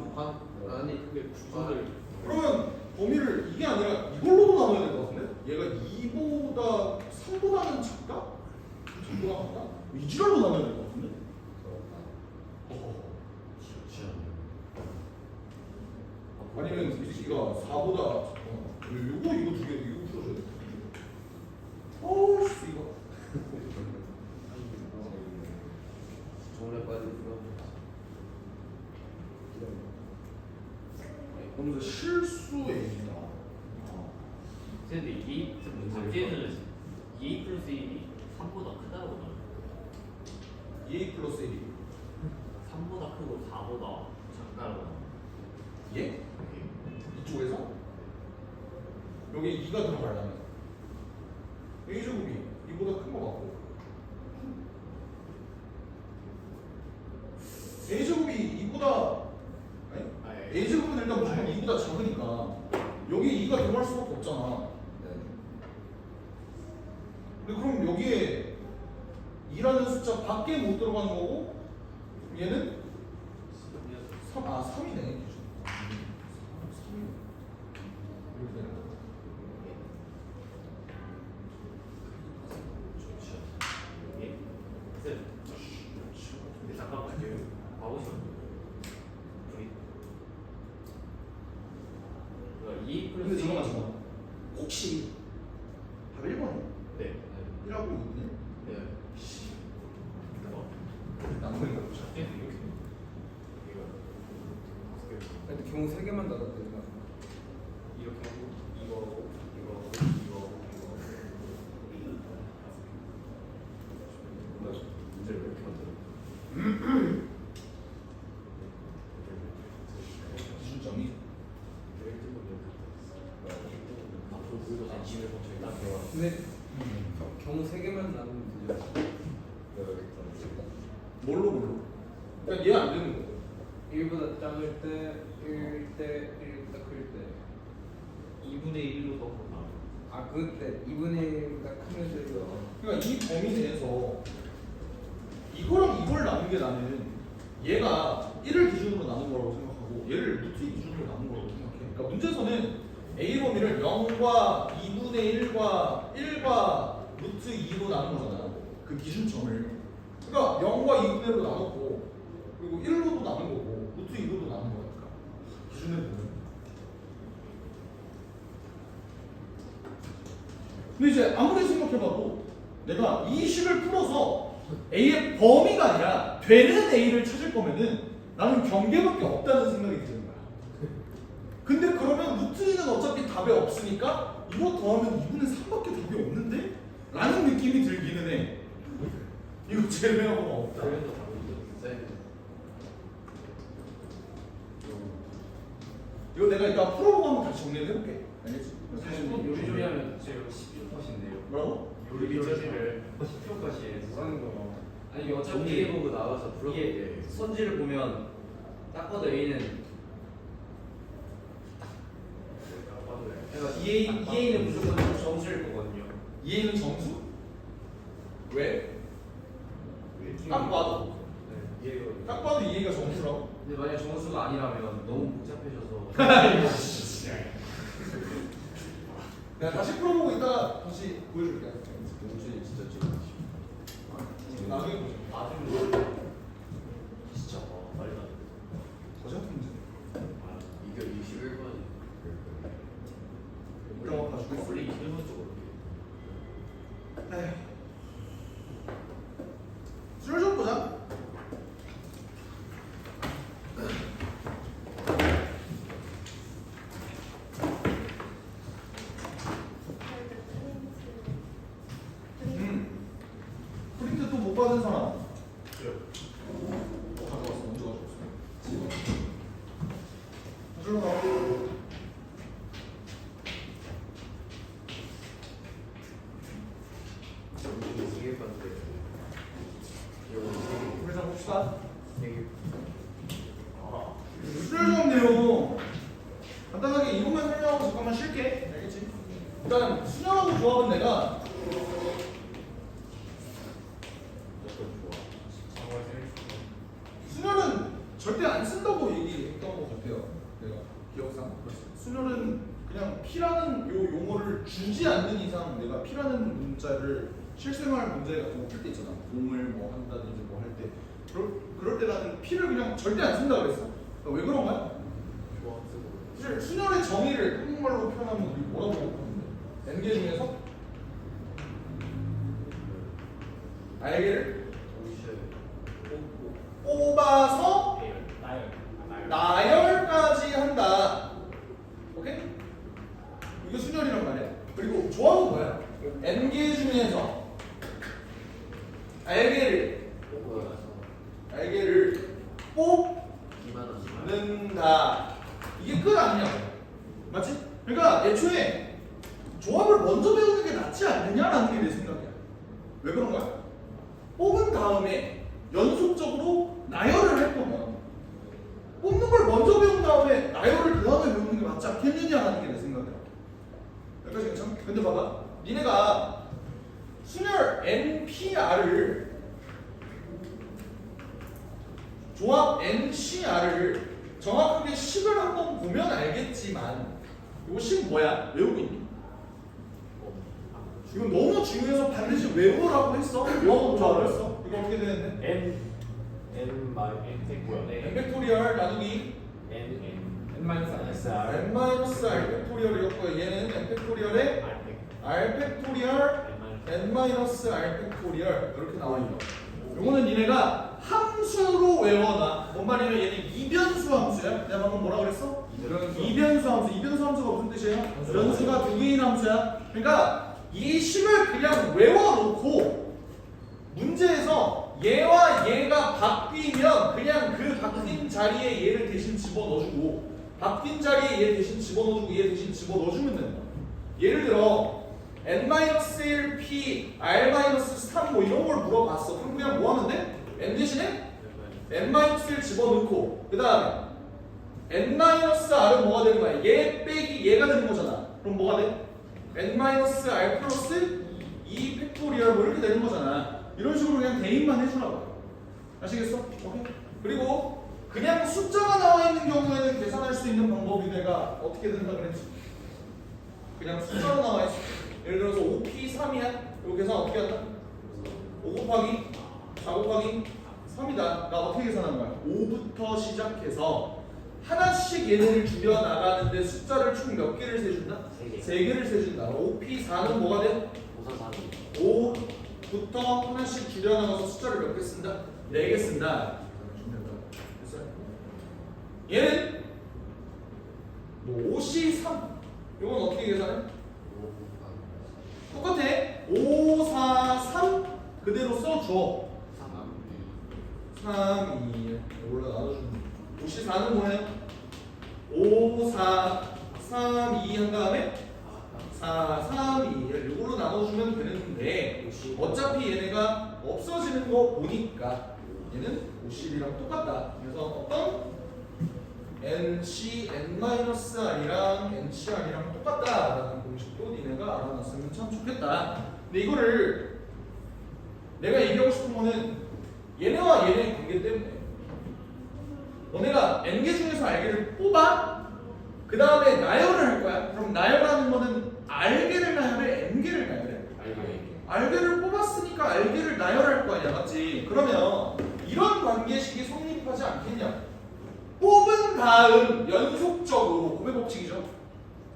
아니 그게 구조를 그러면 범위를 이게 아니라 이걸로도 나눠야 될 것 같은데? 얘가 2보다 3보다는 작다? 정도가 같다? 이 지랄로 나눠야 될 것 같은데? 아니면 이 새끼가 4보다 이거 2개 이거 풀어줘야 돼. 어우 씨 이거. 정말 빨리 풀어. 그러면서 실수입니다. 근데 이 문제는 2 플러스 1이 3보다 크다고 나와요. 2A 플러스 1이 3보다 크고 4보다 작다고 나와요. 예? 이쪽에서? 여기 2가 들어가려면 A제곱이 2보다 큰 거 같고 A제곱이 2보다 아니? A제곱은 일단 무조건 2보다 작으니까 여기 2가 들어갈 수밖에 없잖아. 근데 그럼 여기에 2라는 숫자 밖에 못 들어가는 거고 얘는 3, 3이네. 이렇게 되는 거야. 예? 쌤. 근데 잠깐만요. 봐보시면 2 플러스 근데 1이 잠깐만. 혹시 답 1번이야? 네. 1하고 2는? 네. 남는 거 보자. 근데 경우 3개만 나눠도 되는 거야. 이렇게 하고 이거 문제를 왜 이렇게 만들어? 기준점이 앞으로 보이도 관심을 걱정이 딱 들어가. 근데 경우 3개만 나누면 되죠. 뭘로? 그러니까 얘 안 되는 거. 1보다 작을 때, 1대 1보다 클 때. 2분의 1로 더 나와요. 아 그때 2분의 1보다 크면 되죠. 그러니까 이 범위 내에서 이거랑 이걸 나눈 게 나는 얘가 1을 기준으로 나눈 거라고 생각하고 얘를 루트 2 기준으로 나눈 거라고 생각해. 그러니까 문제에서는 A 범위를 0과 2분의 1과 1과 루트 2로 나눈 거잖아. 그 기준점을. 그러니까 0과 2분의 1로 나눴고 그리고 1로도 나눈 거고 루트 2로도 나눈 거니까 기준을 보면. 근데 이제 아무리 생각해봐도 내가 이 식을 풀어서 A의 범위가 아니라 되는 A를 찾을 거면은 나는 경계밖에 없다는 생각이 드는 거야. 근데 그러면 루트 2는 어차피 답에 없으니까 이거 더하면 2분의 3밖에 답이 없는데? 라는 느낌이 들기는 해. 이거 제외하고는 없다. 그래도 답이 쌤. 이거 내가 이따 풀어보고 한번 다시 정리를 해볼게. 알겠지? 요리 조리하면 제가 10초 컷인데요. 뭐라고? 요리 조리를 10초 컷이에요. 하는 거. 아니 어차피 정리해보고 나와서 이게 풀어볼게. 선지를 보면 딱 봐도 A는 그러니까 EA는 무조건 정수일 거거든요. EA는 정수? 왜? 딱 봐도. 딱 봐도 EA가 정수라고? 근데 만약 정수가 아니라면 너무 복잡해져서 내가 다시 풀어보고 이따 다시 보여줄게. 용준이 진짜 찍고 나중에 보자. 나중에 진짜 말도 안 돼. 거지 같은 문제. 이거 21번이 이따 봐줄게. 원래 21번 쪽으로 에휴. 술 좀 보자. 프린트 또 못 받은 사람? 가져왔어. 언제 가져왔어? 봅시다. 아, 수열 조합 내용 간단하게 이것만 설명하고 잠깐만 쉴게. 알겠지? 일단 수열하고 조합은 내가 순열은 절대 안 쓴다고 얘기했던 것 같아요. 내가 기억상. 순열은 그냥 P라는 요 용어를 주지 않는 이상 내가 P라는 문자를 실생활 문제 같은 거 풀 때 있잖아. 공을 뭐 한다든지 뭐 할 때. 그럴 때 나는 P를 그냥 절대 안 쓴다고 그랬어. 그러니까 왜 그런 거야? 사실 순열의 정의를 한국말로 표현하면 우리 뭐라고 하는데? N개 중에서 알개를 뽑아서 나열까지 한다. 오케이? 이게 순열이란 말이야. 그리고 조합은 뭐야? N개 중에서 알개를 뽑는다. 이게 끝 아니냐고. 맞지? 그러니까 애초에 조합을 먼저 배우는 게 낫지 않느냐라는 게 내 생각이야. 왜 그런 거야? 뽑은 다음에 연속적으로 나열을 할 거면 뽑는 걸 먼저 배운 다음에 나열을 그 다음에 배우는 게 맞지 않겠느냐라는 게 내 생각이야. 여기까지 괜찮아? 근데 봐봐. 니네가 순열 NPR을 조합 NCR을 정확하게 식을 한번 보면 알겠지만 이거 식 뭐야? 외우고 있니? 이건 너무 중요해서 반드시 외우라고 했어. 외워보라고 했어. 이거 어떻게 되는데? N 뭐야? N 팩토리얼 나누기 N-R N-R 팩토리얼이었고요. 얘는 N 팩토리얼에 R 팩토리얼 N-R 팩토리얼 이렇게 나와있죠. 요거는 니네가 함수로 외워놔. 뭔 말이냐면 얘는 이변수 함수야. 내가 방금 뭐라 그랬어? 이변수 함수. 이변수 함수가 무슨 뜻이에요? 변수가 두 개인 함수야. 그러니까 이 식을 그냥 외워놓고 문제에서 얘와 얘가 바뀌면 그냥 그 바뀐 자리에 얘를 대신 집어넣어주고 바뀐 자리에 얘 대신 집어넣어주고 얘 대신 집어넣어주면 된다. 예를 들어 n-1 p r-3 뭐 이런 걸 물어봤어. 그럼 그냥 뭐 하면 돼? n 대신에 n-1 집어넣고 그 다음에 n-r은 뭐가 되는 거야? 얘 빼기 얘가 되는 거잖아. 그럼 뭐가 돼? n-r 플러스 2 팩토리얼 뭐 이렇게 되는 거잖아. 이런 식으로 그냥 대입만 해주라고. 아시겠어? 오케이. 그리고 그냥 숫자가 나와 있는 경우에는 계산할 수 있는 방법이 내가 어떻게 된다 그랬지? 그냥 숫자로 나와 있어. 예를 들어서 5p3이야. 이거 계산 어떻게 한다? 5 곱하기 4 곱하기 3이다. 나 어떻게 계산한 거야? 5부터 시작해서 하나씩 얘네를 줄여나가는데 숫자를 총 몇 개를 세준다? 3개를 세준다. 5p4는 뭐가 돼? 5부터 하나씩 줄여나가서 숫자를 몇 개 쓴다? 4개 쓴다. 얘는 5C3 이건 어떻게 계산해? 똑같아. 5, 4, 3 그대로 써줘. 3, 2 이걸로 나눠주면 5C4는 뭐예요? 5, 4, 3, 2 한 다음에 4, 3, 2 이걸로 나눠주면 되는데 어차피 얘네가 없어지는 거 보니까 얘는 50이랑 똑같다. 그래서 어떤 NC, N-R이랑 NCR이랑 똑같다라는 공식도 니네가 알아놨으면 참 좋겠다. 근데 이거를 내가 얘기하고 싶은 거는 얘네와 얘네의 관계 때문에 너네가 N개 중에서 알개를 뽑아 그 다음에 나열을 할 거야. 그럼 나열하는 거는 알개를 나열해? N개를 나열해? 알개를 뽑았으니까 알개를 나열할 거 아니야, 맞지? 그러면 이런 관계식이 성립하지 않겠냐? 뽑은 다음 연속적으로 고백 법칙이죠.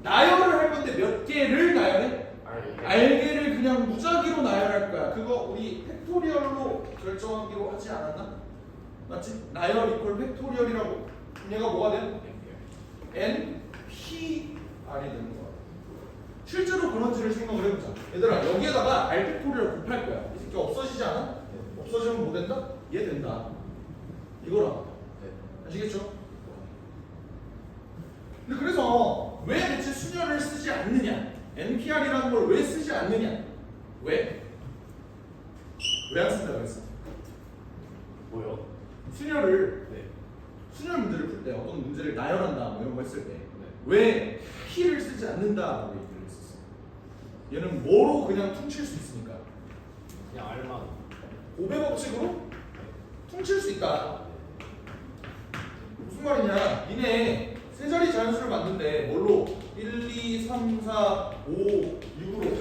나열을 할 건데 몇 개를 나열해? 알개를 그냥 무작위로 나열할 거야. 그거 우리 팩토리얼로 결정하기로 하지 않았나? 맞지? 나열 이퀄 팩토리얼이라고. 그럼 얘가 뭐가 돼? N, P, R이 되는 거야. 실제로 그런지를 생각을 해보자. 얘들아 여기에다가 R 팩토리얼 곱할 거야. 이 새끼 없어지지 않아? 없어지면 뭐 된다? 얘 된다. 이거라. 아시겠죠? 근데 그래서 왜 대체 순열을 쓰지 않느냐? NPR이라는 걸 왜 쓰지 않느냐? 왜? 왜 안 쓴다고 했어? 뭐요? 순열을 네. 순열 문제를 풀 때 어떤 문제를 나열한다 뭐 이런 거 했을 때 네. 왜 P를 쓰지 않는다라고 얘기를 했었어. 얘는 뭐로 그냥 퉁칠 수 있으니까 그냥 알만. 고배 법칙으로 퉁칠 수 있다. 무슨 말이냐? 니네 세 자리 자연수를 만든데 뭘로? 1, 2, 3, 4, 5, 6으로.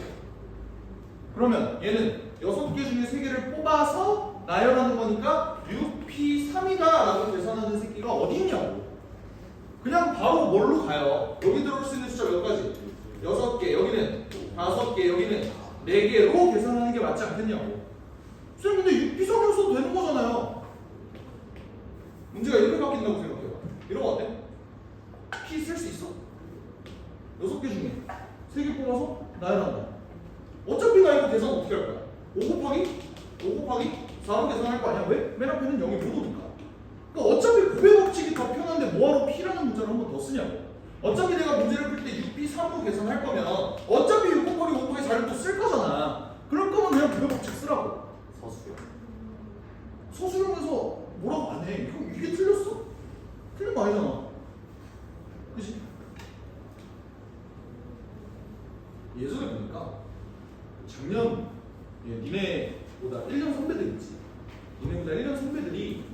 그러면 얘는 6개 중에 3개를 뽑아서 나열하는 거니까 6P3이다 라고 계산하는 새끼가 어디 있냐고. 그냥 바로 뭘로 가요? 여기 들어올 수 있는 숫자 몇 가지? 6개, 여기는 5개, 여기는 4개로 계산하는 게 맞지 않겠냐고. 쌤 근데 6P3으로 써도 되는 거잖아요. 문제가 이렇게 바뀐다고 생각해봐. 이런 거 어때? P 쓸 수 있어? 6개 중에 3개 뽑아서 나열한다. 어차피 나 이거 계산 어떻게 할 거야? 5 곱하기 4로 계산할 거 아니야? 왜? 맨 앞에는 0이 못 오니까. 그러니까 어차피 고배 법칙이 더 편한데 뭐하러 P라는 문자를 한 번 더 쓰냐고. 어차피 내가 문제를 풀 때 6B3로 계산할 거면 어차피 6 곱하기 5 곱하기 4를 또 쓸 거잖아. 그럴 거면 그냥 고배 법칙 쓰라고. 서수요. 서술형에서 뭐라고 안 해. 이게 틀렸어? 틀린 거 아니잖아. 그치? 예전에 보니까 작년 니네보다 1년 선배들 있지. 니네보다 1년 선배들이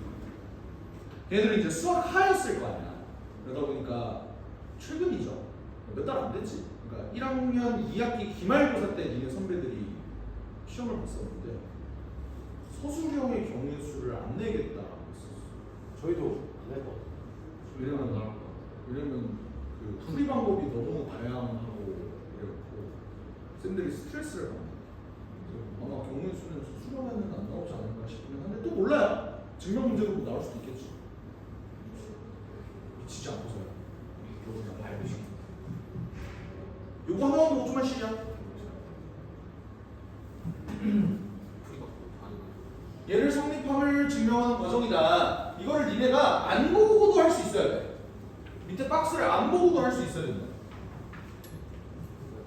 걔네들은 이제 수학 하였을 거 아니야. 그러다 보니까 최근이죠. 몇 달 안 됐지. 그러니까 1학년 2학기 기말고사 때 니네 선배들이 시험을 봤었는데 서술형의 경우의 수를 안 내겠다라고 했었어. 저희도 안할 것 같아요. 왜냐면 그 풀이 방법이 너무 다양하고 그래갖고 쌤들이 스트레스를 받는. 아마 경우의 수는 수련에는 안 나오지 않을까 싶긴 한데 또 몰라요. 증명 문제로 나올 수도 있겠지. 미치지 않고서요. 이거 그냥 밟으시고. 요거 하나만 보고 좀만 쉬자. 풀이 막 반응. 얘를 성립함을 증명하는 과정이다. 이거를 니네가 안 보고도 할 수 있어야 돼. 밑에 박스를 안 보고도 할 수 있어야 된다.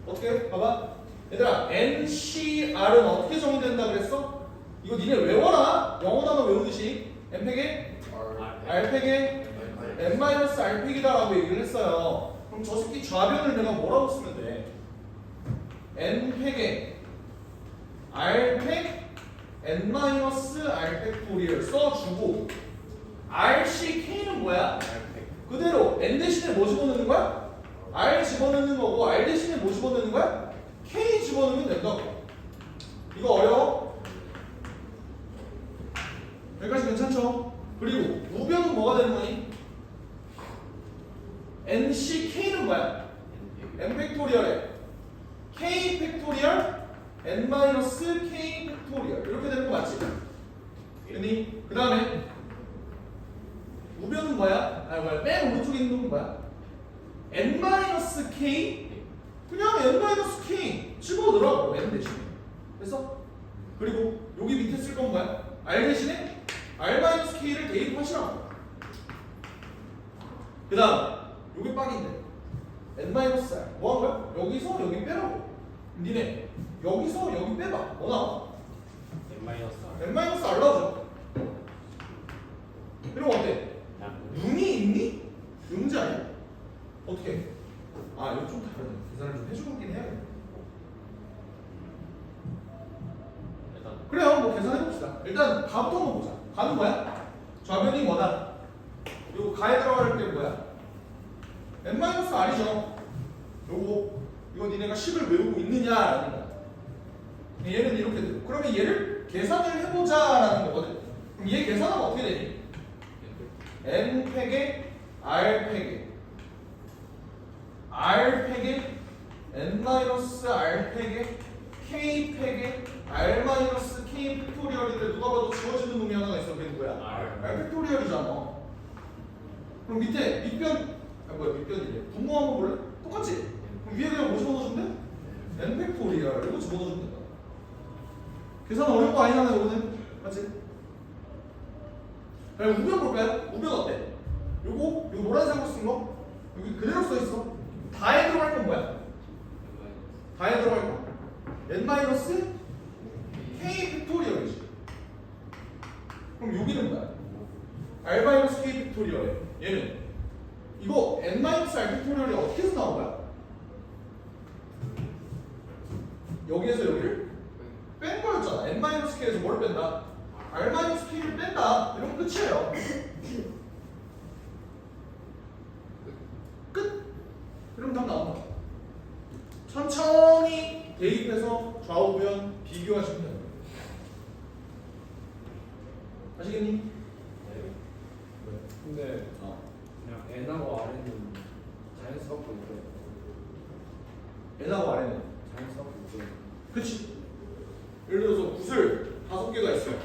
어떻게? 봐봐. 얘들아, NCR은 어떻게 정의된다 그랬어? 이거 니네 외워라. 영어 단어 외우듯이. N팩에 R팩에 N-R팩이다라고 얘기를 했어요. 그럼 저 새끼 좌변을 내가 뭐라고 쓰면 돼? N팩에 R팩 N-R팩토리얼 써주고 RCK는 뭐야? 그대로 N 대신에 뭐 집어넣는 거야? R 집어넣는 거고 R 대신에 뭐 집어넣는 거야? K 집어넣으면 된다고. 이거 어려워? 여기까지 괜찮죠? 그리고 우변은 뭐가 되는 거니? NCK는 뭐야? N 팩토리얼에 K 팩토리얼 N-K 팩토리얼 이렇게 되는 거 맞지? 됐니? 그 다음에 우변은 뭐야? 맨 오른쪽에 있는 놈은 뭐야? N-K 그냥 N-K 집어넣으라고 N 대신에. 됐어? 그리고 여기 밑에 쓸 건 뭐야? R 대신에 R-K를 대입하시라고. 그 다음 여기 빡인데 N-R 뭐 한 거야? 여기서 여기 빼라고. 니네 여기서 여기 빼봐. 뭐 나와? N-R. N-R 나오죠? 이러면 어때? 눈이 있니? 이 문제 아니야? 어떻게? 아 이거 좀 다르네. 계산을 좀 해주긴 해야겠네. 일단 그래요. 뭐 계산해봅시다. 일단 가부터 한번 보자. 가는 뭐야? 좌변이 뭐다? 요거 가에 들어갈 게 뭐야? N-R이죠. 요거 이거 니네가 10을 외우고 있느냐라는 거야. 얘는 이렇게 돼. 그러면 얘를 계산을 해보자라는 거거든. 그럼 얘 계산하면 어떻게 되니? N팩에 R팩에 R팩에 N-R팩에 K팩에 R-K 팩토리얼인데 누가 봐도 지워지는 놈이 하나 있어. 그게 누구야? R 팩토리얼이잖아. 그럼 밑에 밑변 밑변이래. 분모 한번 볼래? 똑같지? 그럼 위에 그냥 뭐 집어넣어주면 돼? N 팩토리얼 이거 집어넣어주면 된다. 계산 어려운 거 아니잖아요 이거는. 맞지? 그럼 우변 볼까요? 우변 어때? 요거 노란색으로 쓴 거 여기 그대로 써 있어. 다에 들어갈 건 뭐야? 다에 들어갈 거 N-K 팩토리얼이지. 그럼 여기는 뭐야? R-K 팩토리얼에 얘는 이거 N-R 팩토리얼이 어떻게 해서 나온 거야? 여기에서 여기를 뺀 거였잖아. N-K에서 뭘 뺀다? R-K를 뺀다. 이러면 끝이에요. 끝. 그럼 답 나온다. 천천히 대입해서 좌우변 비교하시면 돼요. 아시겠니? 근데 그냥 N하고 R은 자연스럽게 웃겨요. N하고 R는 자연스럽게 웃겨요. 그치? 예를 들어서 붓을 5개가 있어요.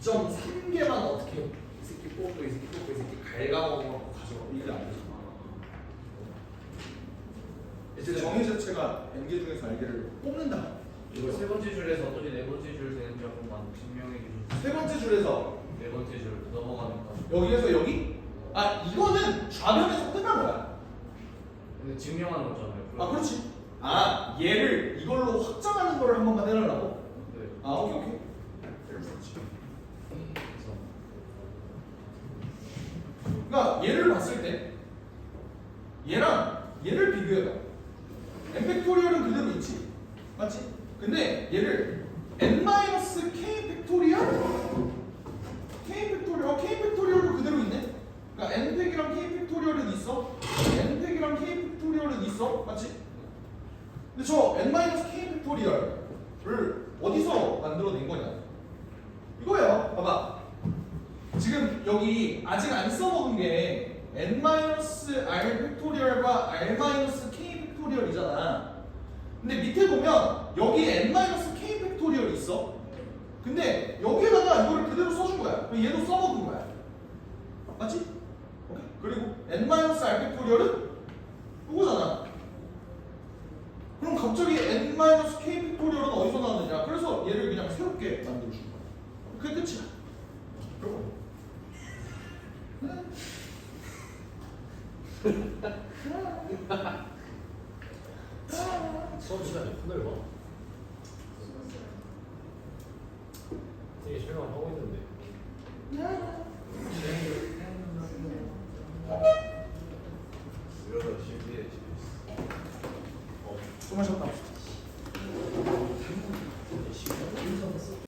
2.3개만 어떻게 해요? 이 새끼 뽑고 이 새끼 뽑고 이 새끼 갉아먹어 가져가. 이게 안 되잖아. 이제 정의 자체가 N개 중에서 N개를 뽑는다. 이거 세 번째 줄에서 어떻게 네 번째 줄 되는지 한 번만 증명해 주세요. 세 번째 줄에서 네 번째 줄 넘어가니까. 여기에서 여기? 아 이거는 좌변에서 끝난 거야. 근데 증명하는 거잖아요. 아 그렇지. 아 얘를 이걸로 확장하는 거를 한 번만 해달라고? 네. 아 오케이. 그렇지. 그래서 그러니까 얘를 봤을 때 얘랑 얘를 비교해봐. n 팩토리얼은 그대로 있지, 맞지? 근데 얘를 n-k 팩토리얼, k 팩토리얼, k 팩토리얼도 그대로 있네. 그러니까 n 팩이랑 k 팩토리얼은 있어, n 팩이랑 k 팩토리얼은 있어, 맞지? 근데 저 n-k 팩토리얼을 어디서 만들어낸 거냐? 이거예요. 봐봐. 지금 여기 아직 안 써먹은 게 n-r 팩토리얼과 r-k 팩토리얼이잖아. 근데 밑에 보면 여기 n-k 팩토리얼이 있어. 근데 여기에다가 이거를 그대로 써준 거야. 그럼 얘도 써먹은 거야. 맞지? 오케이. 그리고 n-r 팩토리얼은 이거잖아. 그럼 갑자기 n-k 팩토리얼은 어디서 나왔느냐? 그래서 얘를 그냥 새롭게 만들어준 거야. 그게 끝이야. 그리고 수업 시간에 폰을 봐. 되게 실망하고 있는데. 이러다 준비해. 좀 하셨다.